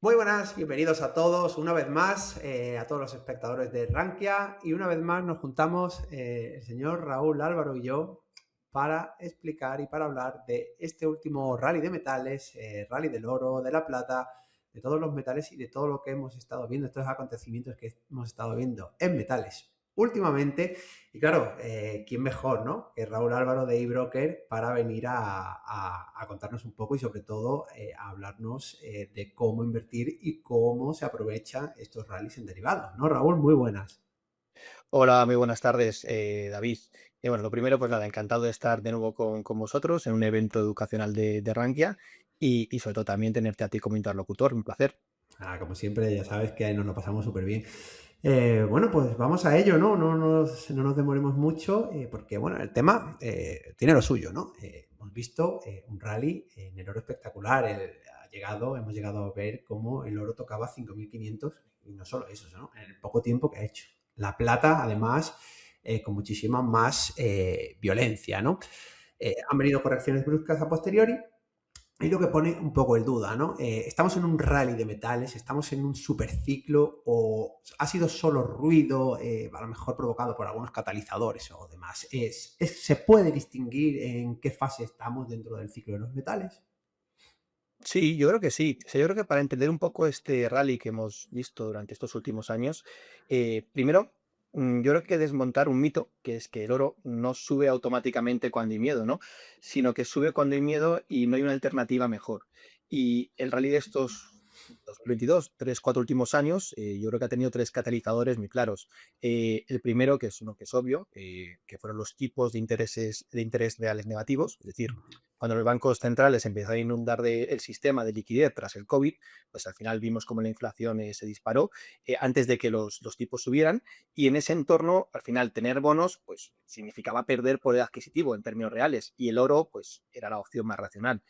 Muy buenas, bienvenidos a todos una vez más, a todos los espectadores de Rankia y una vez más nos juntamos el señor Raúl Álvaro y yo para explicar y para hablar de este último rally de metales, rally del oro, de la plata, de todos los metales y de todo lo que hemos estado viendo, estos acontecimientos que hemos estado viendo en metales últimamente. Y claro, ¿quién mejor, no? Que Raúl Álvaro de eBroker para venir a contarnos un poco y sobre todo a hablarnos de cómo invertir y cómo se aprovechan estos rallies en derivados, ¿no? Raúl, muy buenas. Hola, muy buenas tardes, David. Bueno, lo primero, pues nada, encantado de estar de nuevo con vosotros en un evento educacional de Rankia y sobre todo también tenerte a ti como interlocutor, un placer. Como siempre, ya sabes que nos lo pasamos súper bien. Bueno, pues vamos a ello, ¿no? No nos demoremos mucho, porque, bueno, el tema tiene lo suyo, ¿no? Hemos visto un rally en el oro espectacular. Hemos llegado a ver cómo el oro tocaba 5.500 y no solo eso, ¿no? En el poco tiempo que ha hecho. La plata, además, con muchísima más violencia, ¿no? Han venido correcciones bruscas a posteriori, y lo que pone un poco en duda, ¿no? ¿Estamos en un rally de metales? ¿Estamos en un superciclo? ¿O ha sido solo ruido, a lo mejor provocado por algunos catalizadores o demás? ¿Se puede distinguir en qué fase estamos dentro del ciclo de los metales? Sí, yo creo que sí. O sea, yo creo que para entender un poco este rally que hemos visto durante estos últimos años, primero, yo creo que desmontar un mito, que es que el oro no sube automáticamente cuando hay miedo, ¿no? Sino que sube cuando hay miedo y no hay una alternativa mejor. Y el rally de estos 2022, 3, 4 últimos años, yo creo que ha tenido tres catalizadores muy claros. El primero, que es uno que es obvio, que fueron los tipos de interés reales negativos, es decir, cuando los bancos centrales empezaron a inundar el sistema de liquidez tras el COVID, pues al final vimos cómo la inflación se disparó antes de que los tipos subieran, y en ese entorno, al final, tener bonos pues significaba perder poder adquisitivo en términos reales, y el oro pues era la opción más racional.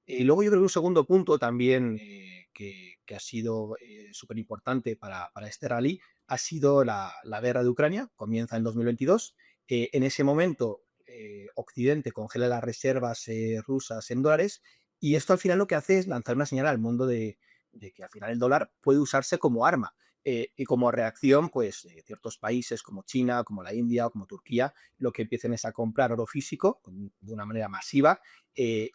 Y luego yo creo que un segundo punto también que ha sido súper importante para este rally ha sido la guerra de Ucrania, comienza en 2022. En ese momento, Occidente congela las reservas rusas en dólares, y esto al final lo que hace es lanzar una señal al mundo de que al final el dólar puede usarse como arma. Y como reacción, pues ciertos países como China, como la India o como Turquía, lo que empiecen es a comprar oro físico de una manera masiva,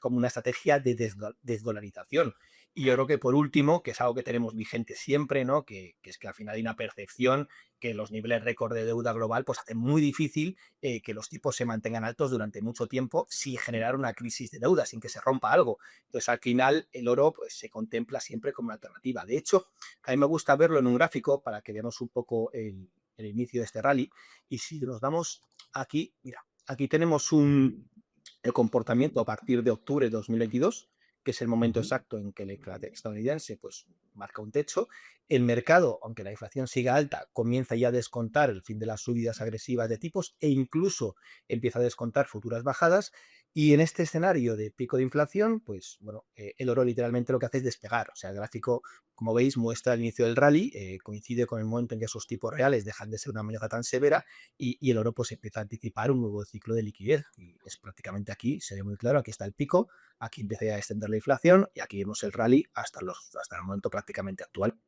como una estrategia de desdolarización. Y yo creo que por último, que es algo que tenemos vigente siempre, ¿no? Que es que al final hay una percepción que los niveles récord de deuda global pues hacen muy difícil que los tipos se mantengan altos durante mucho tiempo sin generar una crisis de deuda, sin que se rompa algo. Entonces al final el oro pues, se contempla siempre como una alternativa. De hecho, a mí me gusta verlo en un gráfico para que veamos un poco el inicio de este rally. Y si nos damos aquí, mira, aquí tenemos el comportamiento a partir de octubre de 2022, que es el momento Ujú. exacto en que el estadounidense pues, marca un techo. El mercado, aunque la inflación siga alta, comienza ya a descontar el fin de las subidas agresivas de tipos e incluso empieza a descontar futuras bajadas. Y en este escenario de pico de inflación, pues bueno, el oro literalmente lo que hace es despegar. O sea, el gráfico, como veis, muestra el inicio del rally, coincide con el momento en que esos tipos reales dejan de ser una amenaza tan severa y el oro pues empieza a anticipar un nuevo ciclo de liquidez. Y es prácticamente aquí, se ve muy claro, aquí está el pico, aquí empieza a extender la inflación y aquí vemos el rally hasta el momento prácticamente actual.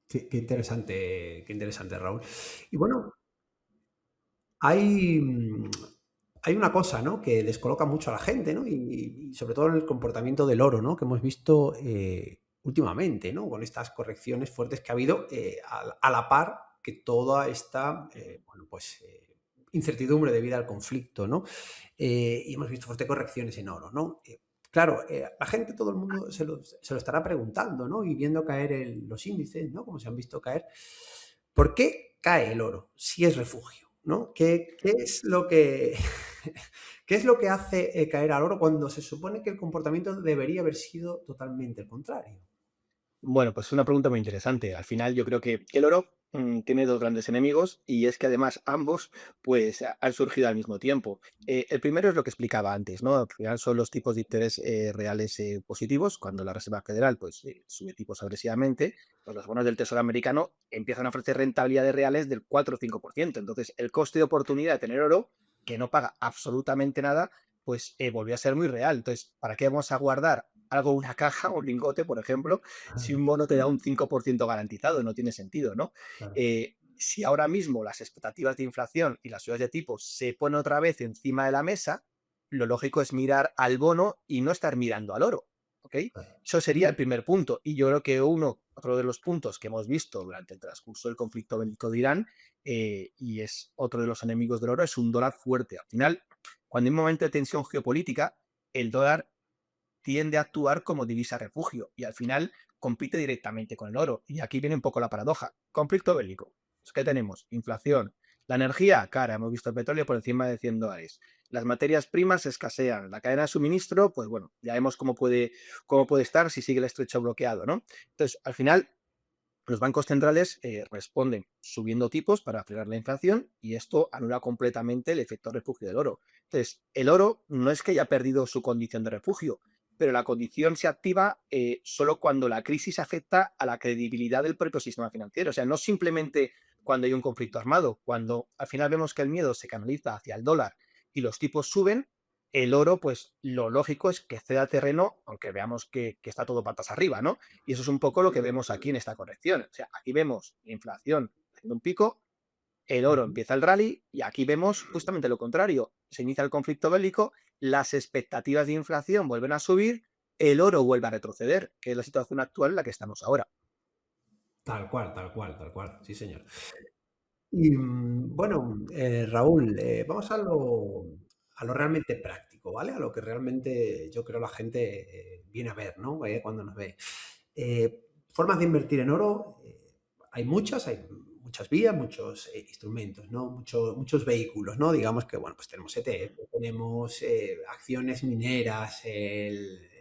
Qué interesante, Raúl. Y bueno, hay, hay una cosa, ¿no? Que descoloca mucho a la gente, ¿no? Y sobre todo en el comportamiento del oro, ¿no? Que hemos visto últimamente, ¿no? Con estas correcciones fuertes que ha habido a la par que toda esta, bueno, pues incertidumbre debido al conflicto, ¿no? Y hemos visto fuertes correcciones en oro, ¿no? Claro, la gente, todo el mundo se lo estará preguntando, ¿no? Y viendo caer los índices, ¿no? Como se han visto caer. ¿Por qué cae el oro si es refugio? ¿No? ¿Qué es lo que, qué es lo que hace caer al oro cuando se supone que el comportamiento debería haber sido totalmente el contrario? Bueno, pues es una pregunta muy interesante. Al final yo creo que el oro tiene dos grandes enemigos, y es que además ambos pues han surgido al mismo tiempo. El primero es lo que explicaba antes, ¿no? Al final son los tipos de interés reales positivos. Cuando la Reserva Federal pues sube tipos agresivamente, pues los bonos del Tesoro americano empiezan a ofrecer rentabilidades reales del 4 o 5%. Entonces el coste de oportunidad de tener oro, que no paga absolutamente nada, pues volvió a ser muy real. Entonces, ¿para qué vamos a guardar algo, una caja, un lingote, por ejemplo, si un bono te da un 5% garantizado, no tiene sentido, ¿no? Claro, Si ahora mismo las expectativas de inflación y las subidas de tipo se ponen otra vez encima de la mesa, lo lógico es mirar al bono y no estar mirando al oro, ¿ok? claro. Eso sería el primer punto. Y yo creo que otro de los puntos que hemos visto durante el transcurso del conflicto bélico de Irán, y es otro de los enemigos del oro, es un dólar fuerte. Al final, cuando hay un momento de tensión geopolítica, el dólar tiende a actuar como divisa refugio y al final compite directamente con el oro. Y aquí viene un poco la paradoja. Conflicto bélico. Pues, ¿qué tenemos? Inflación. La energía, cara, hemos visto el petróleo por encima de $100. Las materias primas escasean. La cadena de suministro, pues bueno, ya vemos cómo puede estar si sigue el estrecho bloqueado, ¿no? Entonces, al final, los bancos centrales responden subiendo tipos para frenar la inflación y esto anula completamente el efecto refugio del oro. Entonces, el oro no es que haya perdido su condición de refugio, pero la condición se activa solo cuando la crisis afecta a la credibilidad del propio sistema financiero. O sea, no simplemente cuando hay un conflicto armado, cuando al final vemos que el miedo se canaliza hacia el dólar y los tipos suben, el oro, pues lo lógico es que ceda terreno, aunque veamos que está todo patas arriba, ¿no? Y eso es un poco lo que vemos aquí en esta corrección. O sea, aquí vemos inflación haciendo un pico, el oro Ujú. empieza el rally y aquí vemos justamente lo contrario. Se inicia el conflicto bélico, las expectativas de inflación vuelven a subir, el oro vuelve a retroceder, que es la situación actual en la que estamos ahora. Tal cual, tal cual, tal cual. Sí, señor. Y bueno, Raúl, vamos a lo realmente práctico, ¿vale? A lo que realmente yo creo la gente viene a ver, ¿no? Cuando nos ve. Formas de invertir en oro, hay muchas vías, muchos instrumentos, ¿no? Muchos vehículos, ¿no? Digamos que, bueno, pues tenemos ETF, tenemos acciones mineras, el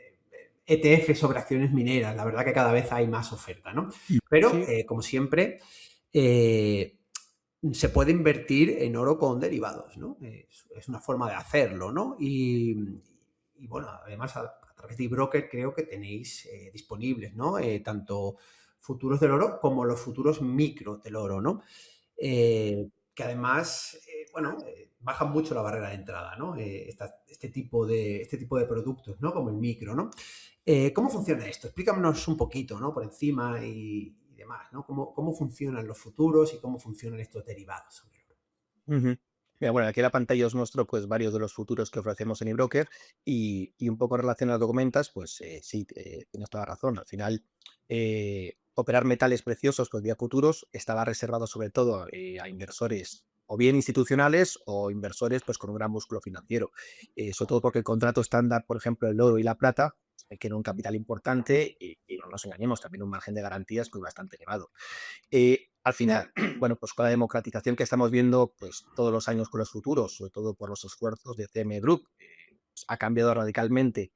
ETF sobre acciones mineras. La verdad que cada vez hay más oferta, ¿no? Pero, Sí. como siempre, eh, se puede invertir en oro con derivados, ¿no? Es una forma de hacerlo, ¿no? Y bueno, además a través de eBroker creo que tenéis disponibles, ¿no? Tanto futuros del oro como los futuros micro del oro, ¿no? Que además, bueno, bajan mucho la barrera de entrada, ¿no? Este tipo de productos, ¿no? Como el micro, ¿no? ¿Cómo funciona esto? Explícanos un poquito, ¿no? Por encima y demás, ¿no? ¿Cómo funcionan los futuros y cómo funcionan estos derivados sobre el oro? Ujú. Mira, bueno, aquí en la pantalla os muestro pues varios de los futuros que ofrecemos en eBroker y un poco en relación a lo que comentas, pues sí, tienes toda la razón. Al final, operar metales preciosos pues vía futuros estaba reservado sobre todo a inversores o bien institucionales o inversores pues con un gran músculo financiero. Sobre todo porque el contrato estándar, por ejemplo, el oro y la plata, que era un capital importante y no nos engañemos, también un margen de garantías pues bastante elevado. Al final, bueno, pues con la democratización que estamos viendo pues, todos los años con los futuros, sobre todo por los esfuerzos de CM Group, pues, ha cambiado radicalmente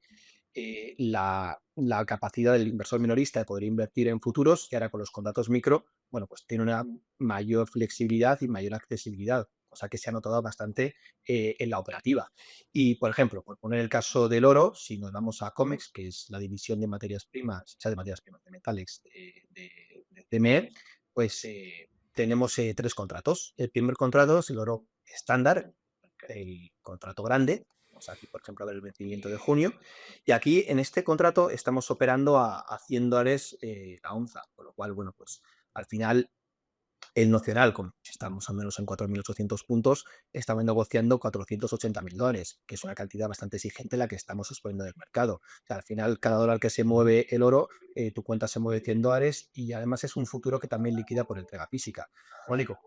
la capacidad del inversor minorista de poder invertir en futuros y ahora con los contratos micro, bueno, pues tiene una mayor flexibilidad y mayor accesibilidad, cosa que se ha notado bastante en la operativa. Y, por ejemplo, por poner el caso del oro, si nos vamos a COMEX, que es la división de materias primas, o sea, de materias primas, de metales de CME, pues tenemos tres contratos. El primer contrato es el oro estándar, el contrato grande. Vamos aquí, por ejemplo, a ver el vencimiento de junio. Y aquí en este contrato estamos operando a $100 la onza, con lo cual, bueno, pues al final el nocional, como si estamos al menos en 4.800 puntos, estamos negociando $480.000, que es una cantidad bastante exigente la que estamos exponiendo del mercado. O sea, al final, cada dólar que se mueve el oro, tu cuenta se mueve $100 y además es un futuro que también liquida por entrega física. Como digo,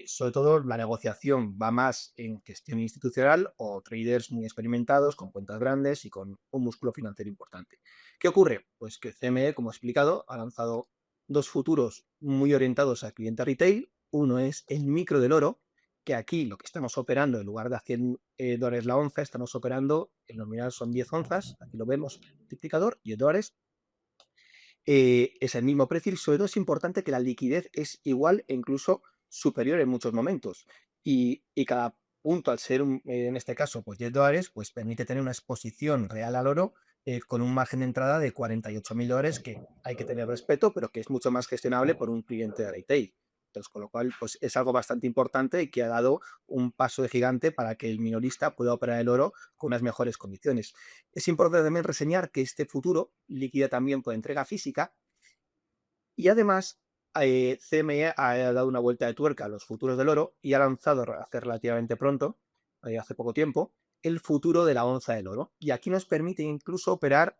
sobre todo la negociación va más en gestión institucional o traders muy experimentados, con cuentas grandes y con un músculo financiero importante. ¿Qué ocurre? Pues que CME, como he explicado, ha lanzado dos futuros muy orientados al cliente retail. Uno es el micro del oro, que aquí lo que estamos operando, en lugar de a $100 la onza, estamos operando, el nominal son 10 onzas, aquí lo vemos, multiplicador, $10. Es el mismo precio y sobre todo es importante que la liquidez es igual e incluso superior en muchos momentos. Y cada punto, al ser en este caso, pues $10, pues permite tener una exposición real al oro con un margen de entrada de $48.000 que hay que tener respeto, pero que es mucho más gestionable por un cliente de retail. Entonces, con lo cual, pues es algo bastante importante y que ha dado un paso de gigante para que el minorista pueda operar el oro con unas mejores condiciones. Es importante también reseñar que este futuro liquida también por entrega física y además CME ha dado una vuelta de tuerca a los futuros del oro y ha lanzado hace relativamente pronto, hace poco tiempo, el futuro de la onza del oro. Y aquí nos permite incluso operar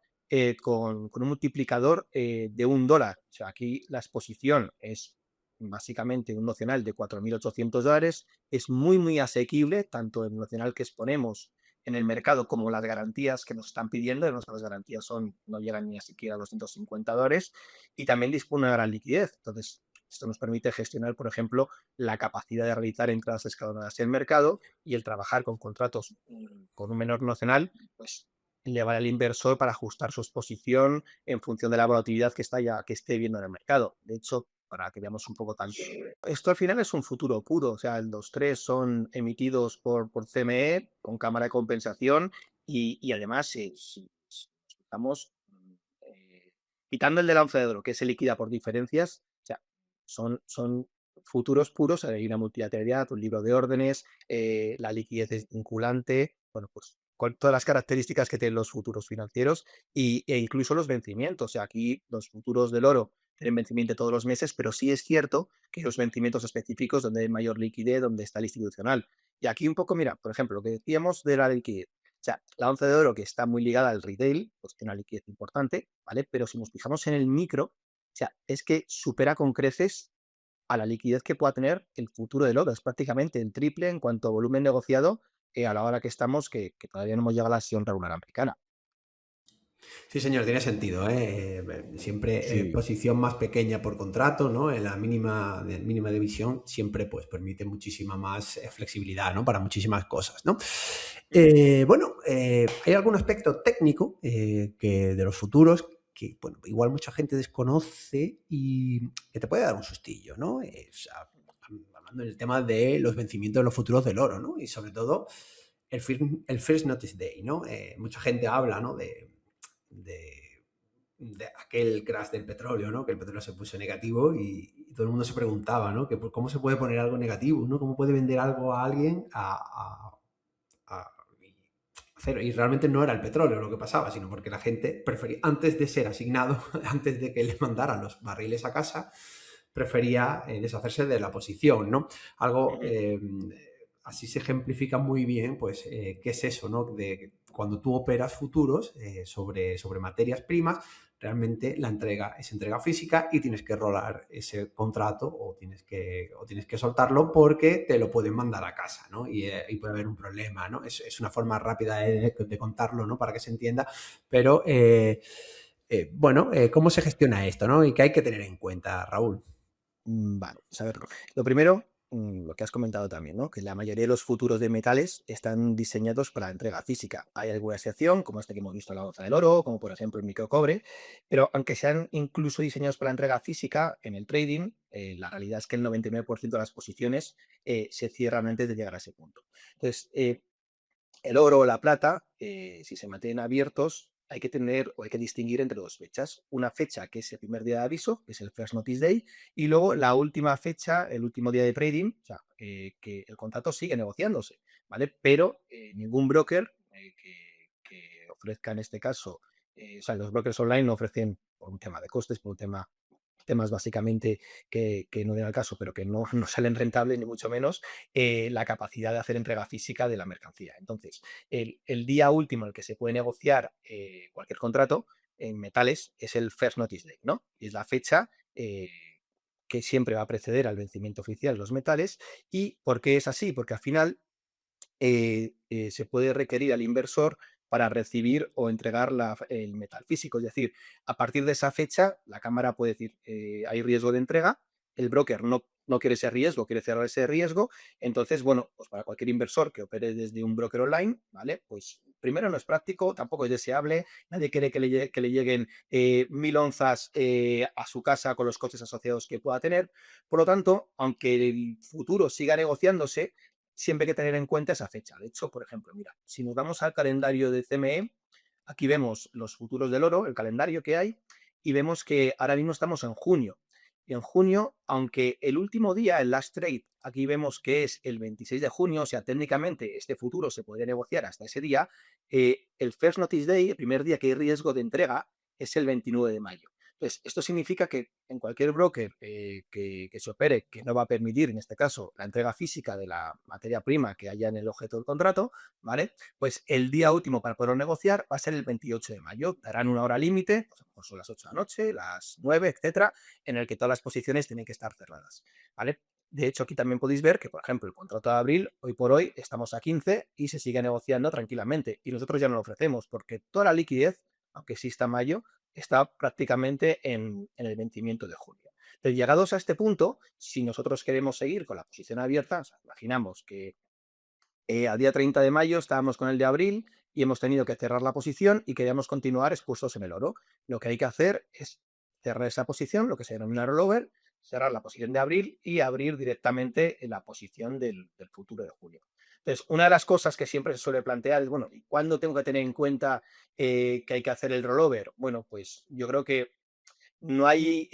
con un multiplicador de $1. O sea, aquí la exposición es básicamente un nocional de $4.800. Es muy, muy asequible, tanto el nocional que exponemos en el mercado como las garantías que nos están pidiendo. Las garantías no llegan ni a siquiera a los $150 y también dispone de gran liquidez. Entonces, esto nos permite gestionar, por ejemplo, la capacidad de realizar entradas escalonadas en el mercado y el trabajar con contratos con un menor nocional, pues llevar al inversor para ajustar su exposición en función de la volatilidad que esté viendo en el mercado. De hecho, para que veamos un poco tanto. Esto al final es un futuro puro, o sea, los tres son emitidos por CME con cámara de compensación y además, si estamos quitando el de la onza de oro, que se liquida por diferencias, o sea, son futuros puros, hay una multilateralidad, un libro de órdenes, la liquidez es vinculante, bueno, pues con todas las características que tienen los futuros financieros e incluso los vencimientos. O sea, aquí los futuros del oro tienen vencimiento todos los meses, pero sí es cierto que hay los vencimientos específicos donde hay mayor liquidez, donde está el institucional. Y aquí un poco, mira, por ejemplo, lo que decíamos de la liquidez. O sea, la onza de oro que está muy ligada al retail, pues tiene una liquidez importante, ¿vale? Pero si nos fijamos en el micro, o sea, es que supera con creces a la liquidez que pueda tener el futuro del oro. Es prácticamente el triple en cuanto a volumen negociado a la hora que estamos, que todavía no hemos llegado a la sesión regular americana. Sí, señor, tiene sentido, ¿eh? Siempre Sí. posición más pequeña por contrato, ¿no? En la mínima división siempre pues permite muchísima más flexibilidad, ¿no? Para muchísimas cosas, ¿no? Bueno, hay algún aspecto técnico que de los futuros que, bueno, igual mucha gente desconoce y que te puede dar un sustillo, ¿no? Hablando del tema de los vencimientos de los futuros del oro, ¿no? Y sobre todo el first notice day, ¿no? Mucha gente habla, ¿no? De, de aquel crash del petróleo, ¿no? Que el petróleo se puso negativo y todo el mundo se preguntaba, ¿no? Que cómo se puede poner algo negativo, ¿no? ¿Cómo puede vender algo a alguien a cero? Y realmente no era el petróleo lo que pasaba, sino porque la gente prefería, antes de ser asignado, antes de que le mandaran los barriles a casa, prefería deshacerse de la posición, ¿no? Algo así se ejemplifica muy bien, pues, qué es eso, ¿no? De cuando tú operas futuros sobre materias primas, realmente la entrega es entrega física y tienes que rolar ese contrato o tienes que soltarlo porque te lo pueden mandar a casa, ¿no? Y puede haber un problema, ¿no? Es una forma rápida de contarlo, ¿no? Para que se entienda, pero bueno, ¿cómo se gestiona esto, ¿no? Y qué hay que tener en cuenta, Raúl. Vale, pues a ver, lo primero, lo que has comentado también, ¿no? Que la mayoría de los futuros de metales están diseñados para entrega física. Hay alguna excepción, como este que hemos visto en la onza del oro, como por ejemplo el microcobre, pero aunque sean incluso diseñados para entrega física, en el trading, la realidad es que el 99% de las posiciones se cierran antes de llegar a ese punto. Entonces, el oro o la plata, si se mantienen abiertos, hay que tener o hay que distinguir entre dos fechas. Una fecha que es el primer día de aviso, que es el First Notice Day, y luego la última fecha, el último día de trading, o sea, que el contrato sigue negociándose, ¿vale? Pero ningún broker que ofrezca en este caso, o sea, los brokers online no ofrecen por un tema de costes, por un temas básicamente que no viene al caso, pero que no salen rentables ni mucho menos, la capacidad de hacer entrega física de la mercancía. Entonces, el día último en el que se puede negociar cualquier contrato en metales es el First Notice Day, ¿no? Y es la fecha que siempre va a preceder al vencimiento oficial de los metales. ¿Y por qué es así? Porque al final se puede requerir al inversor para recibir o entregar el metal físico. Es decir, a partir de esa fecha, la cámara puede decir, hay riesgo de entrega, el broker no quiere ese riesgo, quiere cerrar ese riesgo. Entonces, bueno, pues para cualquier inversor que opere desde un broker online, ¿vale? Pues primero no es práctico, tampoco es deseable, nadie quiere que le lleguen 1.000 onzas a su casa con los costes asociados que pueda tener. Por lo tanto, aunque el futuro siga negociándose, siempre hay que tener en cuenta esa fecha. De hecho, por ejemplo, mira, si nos vamos al calendario de CME, aquí vemos los futuros del oro, el calendario que hay, y vemos que ahora mismo estamos en junio. y en junio, aunque el último día, el last trade, aquí vemos que es el 26 de junio, o sea, técnicamente este futuro se podría negociar hasta ese día, el first notice day, el primer día que hay riesgo de entrega, es el 29 de mayo. Entonces, esto significa que en cualquier broker que se opere, que no va a permitir, en este caso, la entrega física de la materia prima que haya en el objeto del contrato, ¿vale? Pues el día último para poder negociar va a ser el 28 de mayo. Darán una hora límite, pues a lo mejor son las 8 de la noche, las 9, etcétera, en el que todas las posiciones tienen que estar cerradas, ¿vale? De hecho, aquí también podéis ver que, por ejemplo, el contrato de abril, hoy por hoy estamos a 15 y se sigue negociando tranquilamente. Y nosotros ya no lo ofrecemos porque toda la liquidez, aunque exista mayo, está prácticamente en el vencimiento de julio. Entonces, llegados a este punto, si nosotros queremos seguir con la posición abierta, o sea, imaginamos que al día 30 de mayo estábamos con el de abril y hemos tenido que cerrar la posición y queríamos continuar expuestos en el oro. Lo que hay que hacer es cerrar esa posición, lo que se denomina rollover, cerrar la posición de abril y abrir directamente en la posición del futuro de junio. Entonces, una de las cosas que siempre se suele plantear es, bueno, ¿cuándo tengo que tener en cuenta que hay que hacer el rollover? Bueno, pues yo creo que no hay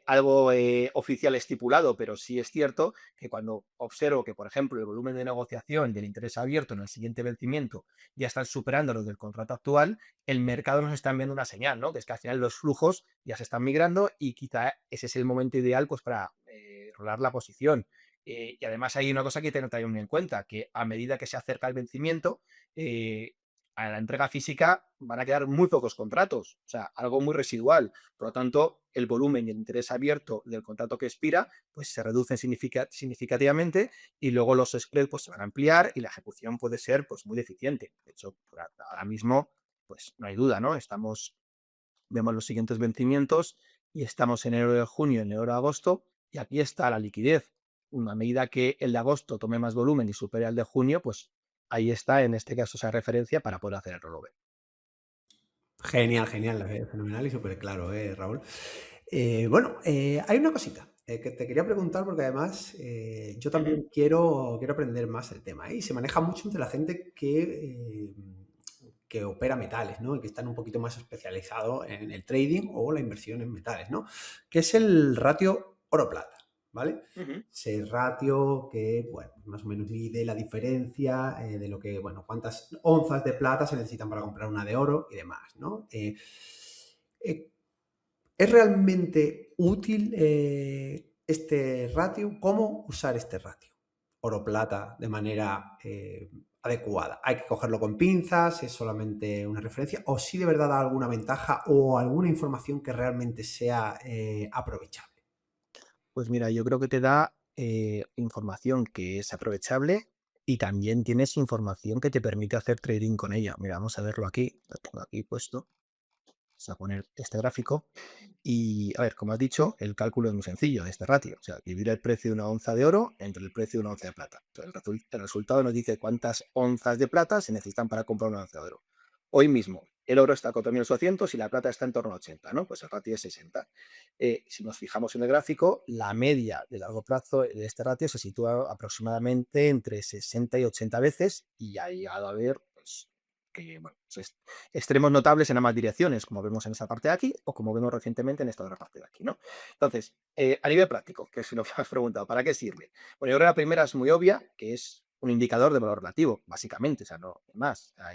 algo oficial estipulado, pero sí es cierto que cuando observo que, por ejemplo, el volumen de negociación del interés abierto en el siguiente vencimiento ya están superando los del contrato actual, el mercado nos está enviando una señal, ¿no? Que es que al final los flujos ya se están migrando y quizá ese es el momento ideal pues, para rolar la posición. Y además hay una cosa que tener también en cuenta, que a medida que se acerca el vencimiento, a la entrega física van a quedar muy pocos contratos, o sea, algo muy residual. Por lo tanto, el volumen y el interés abierto del contrato que expira pues se reducen significativamente y luego los spreads pues, se van a ampliar y la ejecución puede ser pues, muy deficiente. De hecho, ahora mismo pues no hay duda, ¿no? Vemos los siguientes vencimientos y estamos en enero de junio, en enero de agosto y aquí está la liquidez. A medida que el de agosto tome más volumen y supere al de junio, pues ahí está en este caso esa referencia para poder hacer el rollover. Genial, genial, fenomenal y súper claro, Raúl. Bueno, hay una cosita que te quería preguntar porque además yo también quiero aprender más el tema, y se maneja mucho entre la gente que opera metales, ¿no? Y que están un poquito más especializados en el trading o la inversión en metales, ¿no? Que es el ratio oro-plata, ¿vale? Ujú. Ese ratio que, bueno, más o menos mide la diferencia de lo que, bueno, cuántas onzas de plata se necesitan para comprar una de oro y demás, ¿no? Eh, ¿Es realmente útil este ratio? ¿Cómo usar este ratio? Oro-plata de manera adecuada. ¿Hay que cogerlo con pinzas? ¿Es solamente una referencia? ¿O sí de verdad da alguna ventaja o alguna información que realmente sea aprovechable? Pues mira, yo creo que te da información que es aprovechable y también tienes información que te permite hacer trading con ella. Mira, vamos a verlo aquí. Lo tengo aquí puesto. Vamos a poner este gráfico. Y a ver, como has dicho, el cálculo es muy sencillo de este ratio. O sea, dividir el precio de una onza de oro entre el precio de una onza de plata. Entonces, el resultado nos dice cuántas onzas de plata se necesitan para comprar una onza de oro. Hoy mismo, el oro está a 4.800 y la plata está en torno a 80, ¿no? Pues el ratio es 60. Si nos fijamos en el gráfico, la media de largo plazo de este ratio se sitúa aproximadamente entre 60 y 80 veces y ha llegado a ver pues, que, bueno, pues extremos notables en ambas direcciones, como vemos en esta parte de aquí o como vemos recientemente en esta otra parte de aquí, ¿no? Entonces, a nivel práctico, que es lo que me has preguntado, ¿para qué sirve? Bueno, yo creo que la primera es muy obvia, que es un indicador de valor relativo, básicamente, o sea, no más. O sea,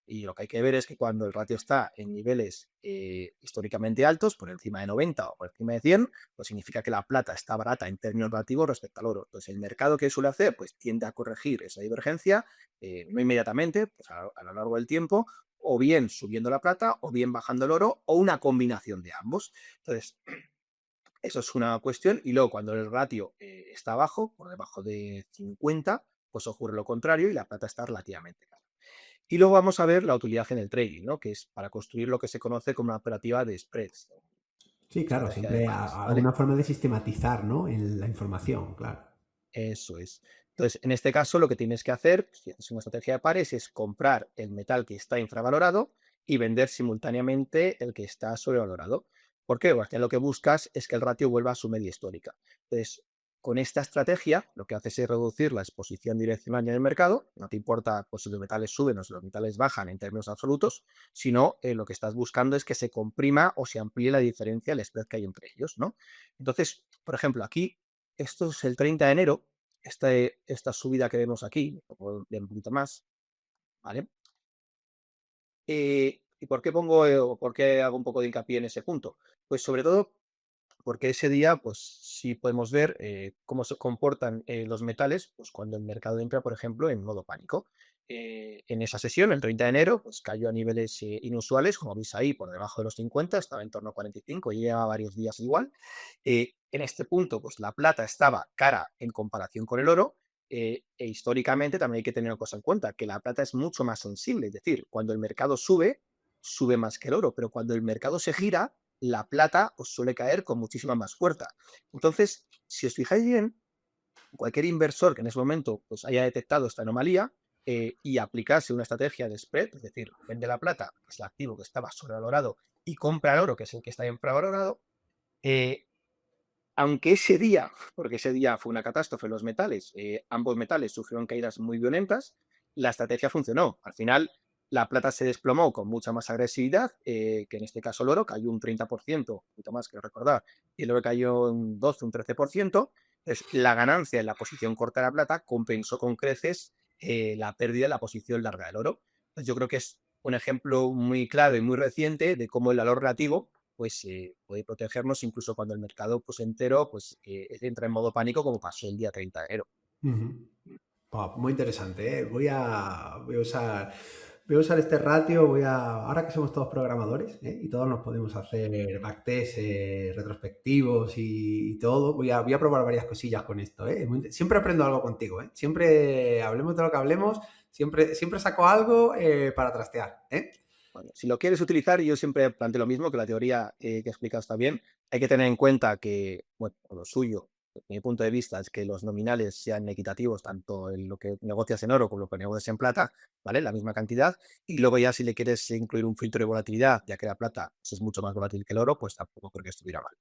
y lo que hay que ver es que cuando el ratio está en niveles históricamente altos, por encima de 90 o por encima de 100, pues significa que la plata está barata en términos relativos respecto al oro. Entonces, el mercado que suele hacer, pues tiende a corregir esa divergencia, no inmediatamente, pues a lo largo del tiempo, o bien subiendo la plata, o bien bajando el oro, o una combinación de ambos. Entonces, eso es una cuestión. Y luego, cuando el ratio está bajo, por debajo de 50, pues ocurre lo contrario y la plata está relativamente cara. Y luego vamos a ver la utilidad en el trading, ¿no? Que es para construir lo que se conoce como una operativa de spreads, Sí, claro, estrategia de siempre pares, ¿vale? alguna forma de sistematizar, ¿no? La información, claro. Eso es. Entonces, en este caso, lo que tienes que hacer, si es una estrategia de pares, es comprar el metal que está infravalorado y vender simultáneamente el que está sobrevalorado. ¿Por qué? Porque lo que buscas es que el ratio vuelva a su media histórica. Entonces, con esta estrategia, lo que haces es reducir la exposición direccional en el mercado. No te importa pues, si los metales suben o si los metales bajan en términos absolutos, sino lo que estás buscando es que se comprima o se amplíe la diferencia, el spread que hay entre ellos, ¿no? Entonces, Por ejemplo, aquí, esto es el 30 de enero, esta subida que vemos aquí, o de un poquito más, ¿vale? ¿Y por qué pongo, o por qué hago un poco de hincapié en ese punto? Pues sobre todo porque ese día, pues sí podemos ver cómo se comportan los metales, pues cuando el mercado entra, por ejemplo, en modo pánico. En esa sesión, el 30 de enero, pues cayó a niveles inusuales, como veis ahí, por debajo de los 50, estaba en torno a 45, y lleva varios días igual. En este punto, pues la plata estaba cara en comparación con el oro, e históricamente también hay que tener una cosa en cuenta, que la plata es mucho más sensible, es decir, cuando el mercado sube, sube más que el oro, pero cuando el mercado se gira, la plata os suele caer con muchísima más fuerza. Entonces, si os fijáis bien, cualquier inversor que en ese momento pues, haya detectado esta anomalía y aplicase una estrategia de spread, es decir, vende la plata, que es el activo que estaba sobrevalorado, y compra el oro, que es el que está infravalorado, eh, aunque ese día, porque ese día fue una catástrofe en los metales, ambos metales sufrieron caídas muy violentas, la estrategia funcionó. Al final, la plata se desplomó con mucha más agresividad, que en este caso el oro cayó un 30%, un poquito más que recordar, y el oro cayó un 12, un 13%. Entonces, la ganancia en la posición corta de la plata compensó con creces la pérdida en la posición larga del oro. Entonces, yo creo que es un ejemplo muy claro y muy reciente de cómo el valor relativo pues puede protegernos incluso cuando el mercado pues entero pues entra en modo pánico como pasó el día 30 de enero. Ujú. Muy interesante, ¿eh? Voy a usar este ratio, ahora que somos todos programadores, ¿eh? Y todos nos podemos hacer backtests retrospectivos y todo, voy a probar varias cosillas con esto, ¿eh? Siempre aprendo algo contigo, ¿eh? Siempre hablemos de lo que hablemos, siempre saco algo para trastear, ¿eh? Bueno, si lo quieres utilizar, yo siempre planteo lo mismo, que la teoría que he explicado está bien. Hay que tener en cuenta que, bueno, lo suyo, desde mi punto de vista, es que los nominales sean equitativos, tanto en lo que negocias en oro como lo que negocias en plata, ¿vale? La misma cantidad. Y luego ya si le quieres incluir un filtro de volatilidad, ya que la plata pues, es mucho más volátil que el oro, pues tampoco creo que estuviera mal.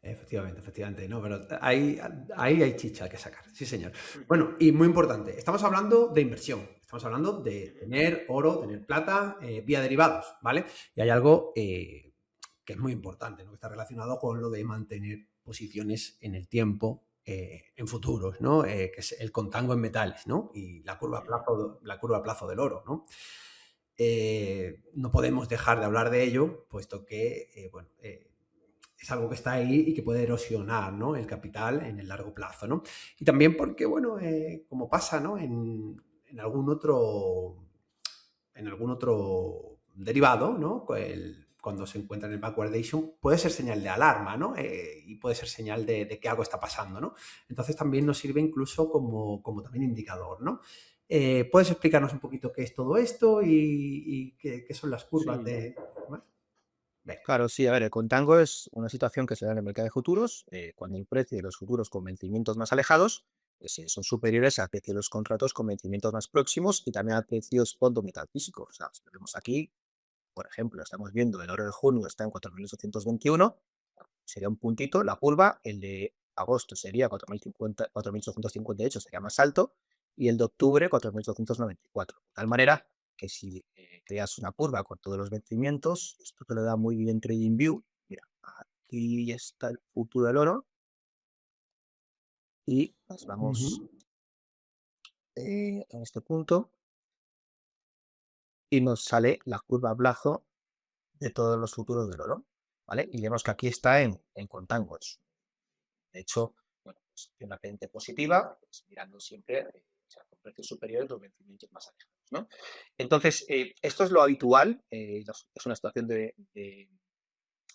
Efectivamente, efectivamente. No, pero ahí hay chicha que sacar. Sí, señor. Ujú. Bueno, y muy importante, estamos hablando de inversión. Estamos hablando de tener oro, tener plata, vía derivados, ¿vale? Y hay algo que es muy importante, ¿no? Que está relacionado con lo de mantener posiciones en el tiempo, en futuros, ¿no? Que es el contango en metales, ¿no? Y la curva a plazo del oro, ¿no? No podemos dejar de hablar de ello, puesto que, bueno, es algo que está ahí y que puede erosionar, ¿no? El capital en el largo plazo, ¿no? Y también porque, bueno, como pasa, ¿no? En en algún otro derivado, ¿no? Cuando se encuentra en el backwardation, puede ser señal de alarma, ¿no? Y puede ser señal de que algo está pasando, ¿no? Entonces también nos sirve incluso como también indicador, ¿no? ¿Puedes explicarnos un poquito qué es todo esto y qué son las curvas Sí, de... ¿Vale? Venga. claro, sí, a ver, el contango es una situación que se da en el mercado de futuros, cuando el precio de los futuros con vencimientos más alejados pues, son superiores al precio de los contratos con vencimientos más próximos y también al precio spot do metal físico. O sea, si lo vemos aquí, por ejemplo, estamos viendo el oro de junio está en 4.821, sería un puntito, la curva, el de agosto sería 4.858, sería más alto, y el de octubre 4.894. De tal manera que si creas una curva con todos los vencimientos, esto te lo da muy bien TradingView. Mira, aquí está el futuro del oro y nos vamos Ujú. a este punto y nos sale la curva a plazo de todos los futuros del oro, ¿vale? Y vemos que aquí está en contangos. De hecho, bueno, pues tiene una pendiente positiva, pues, mirando siempre o sea, con precios superiores los vencimientos más alejados, ¿no? Entonces, esto es lo habitual, es una situación de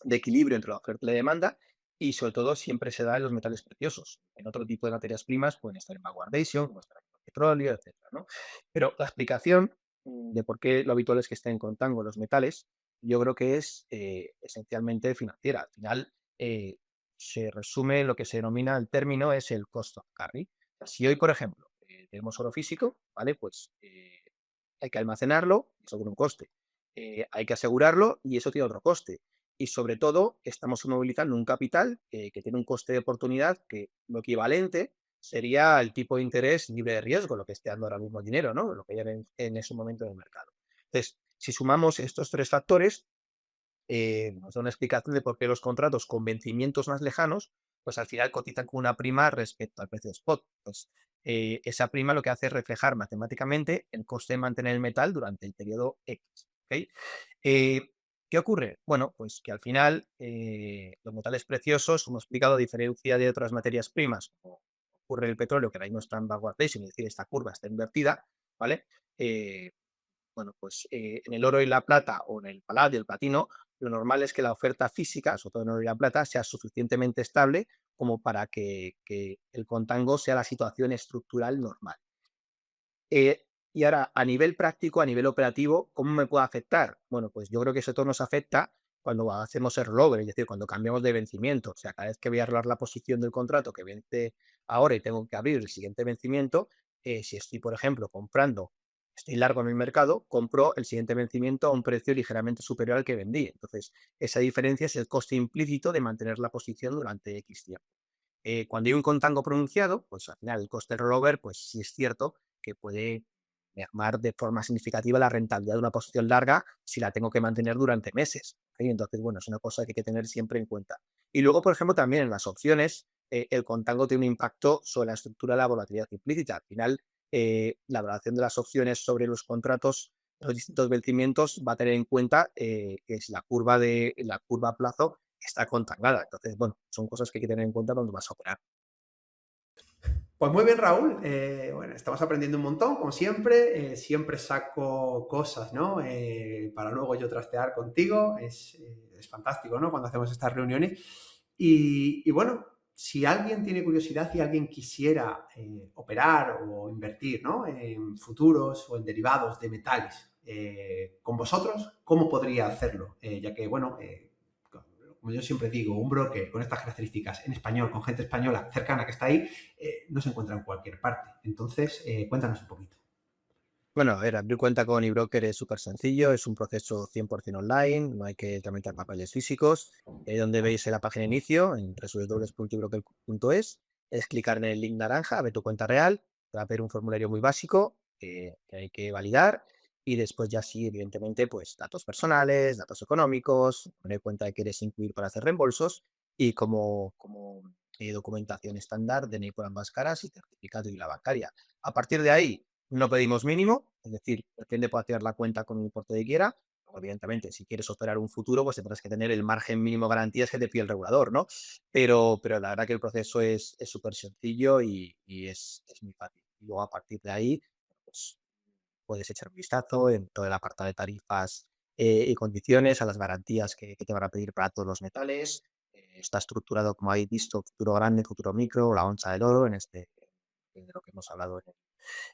equilibrio entre la oferta y la demanda y sobre todo siempre se da en los metales preciosos. En otro tipo de materias primas pueden estar en backwardation, como estar en el petróleo, etcétera, ¿no? Pero la explicación de por qué lo habitual es que estén con tango los metales, yo creo que es esencialmente financiera. Al final se resume lo que se denomina el término es el cost of carry. O sea, si hoy, por ejemplo, tenemos oro físico, ¿vale? Pues hay que almacenarlo, eso tiene un coste. Hay que asegurarlo y eso tiene otro coste. Y sobre todo, estamos movilizando un capital que tiene un coste de oportunidad que lo equivalente sería el tipo de interés libre de riesgo, lo que esté dando ahora mismo el dinero, ¿no? Lo que hay en ese momento en el mercado. Entonces, si sumamos estos tres factores, nos da una explicación de por qué los contratos con vencimientos más lejanos pues al final cotizan con una prima respecto al precio spot. Pues esa prima lo que hace es reflejar matemáticamente el coste de mantener el metal durante el periodo X. ¿Ok? Eh, ¿Qué ocurre? Bueno, pues que al final los metales preciosos, como he explicado, a diferencia de otras materias primas, como ocurre en el petróleo, que ahora mismo está en backwardation, es decir, esta curva está invertida, ¿vale? Eh, bueno, pues en el oro y la plata o en el paladio, el platino, lo normal es que la oferta física, sobre todo en oro y la plata, sea suficientemente estable como para que el contango sea la situación estructural normal. Eh, y ahora, a nivel práctico, a nivel operativo, ¿cómo me puede afectar? Bueno, pues yo creo que eso todo nos afecta cuando hacemos el rollover, es decir, cuando cambiamos de vencimiento. O sea, cada vez que voy a arreglar la posición del contrato que vence ahora y tengo que abrir el siguiente vencimiento, si estoy, por ejemplo, comprando, estoy largo en el mercado, compro el siguiente vencimiento a un precio ligeramente superior al que vendí. Entonces, esa diferencia es el coste implícito de mantener la posición durante X tiempo. Cuando hay un contango pronunciado, pues al final el coste del rollover, pues sí es cierto que puede mermar de forma significativa la rentabilidad de una posición larga si la tengo que mantener durante meses. ¿Ok? Entonces, bueno, es una cosa que hay que tener siempre en cuenta. Y luego, por ejemplo, también en las opciones, el contango tiene un impacto sobre la estructura de la volatilidad implícita. Al final, la valoración de las opciones sobre los contratos, los distintos vencimientos, va a tener en cuenta que es la curva a plazo está contangada. Entonces, bueno, son cosas que hay que tener en cuenta cuando vas a operar. Pues muy bien, Raúl. Bueno, estamos aprendiendo un montón, como siempre. Siempre saco cosas, ¿no? Para luego yo trastear contigo. Es fantástico, ¿no? Cuando hacemos estas reuniones. Y bueno, si alguien tiene curiosidad y alguien quisiera operar o invertir, ¿no? En futuros o en derivados de metales con vosotros, ¿cómo podría hacerlo? Ya que, bueno, como yo siempre digo, un broker con estas características en español, con gente española cercana que está ahí, no se encuentra en cualquier parte. Entonces, cuéntanos un poquito. Bueno, a ver, abrir cuenta con eBroker es súper sencillo, es un proceso 100% online, no hay que tramitar papeles físicos. Donde veis en la página de inicio, en www.ebroker.es, es clicar en el link naranja, ver tu cuenta real, te va a pedir un formulario muy básico que hay que validar y después ya sí, evidentemente, pues datos personales, datos económicos, poner cuenta que quieres incluir para hacer reembolsos y como documentación estándar, DNI por ambas caras y certificado y la bancaria. A partir de ahí, no pedimos mínimo, es decir, el cliente puede activar la cuenta con el importe que quiera. Evidentemente, si quieres operar un futuro, pues tendrás que tener el margen mínimo de garantías que te pide el regulador, ¿no? Pero la verdad que el proceso es súper sencillo y es muy fácil. Y luego a partir de ahí, pues puedes echar un vistazo en todo el apartado de tarifas y condiciones, a las garantías que te van a pedir para todos los metales. Está estructurado, como habéis visto, futuro grande, futuro micro, la onza del oro, de lo que hemos hablado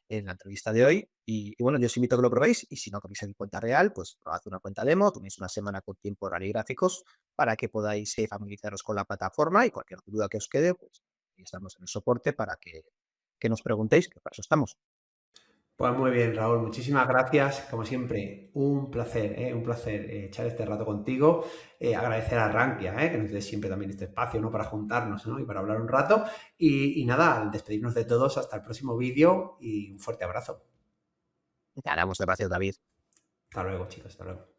en la entrevista de hoy. Y bueno, yo os invito a que lo probéis y si no queréis en cuenta real, pues probad una cuenta demo, tenéis una semana con tiempo, horario y gráficos para que podáis familiarizaros con la plataforma y cualquier duda que os quede, pues ahí estamos en el soporte para que nos preguntéis, que para eso estamos. Pues muy bien, Raúl, muchísimas gracias. Como siempre, un placer echar este rato contigo. Agradecer a Rankia, que nos dé siempre también este espacio, ¿no? Para juntarnos, ¿no? Y para hablar un rato. Y nada, al despedirnos de todos, hasta el próximo vídeo y un fuerte abrazo. Ganamos, gracias, David. Hasta luego, chicos, hasta luego.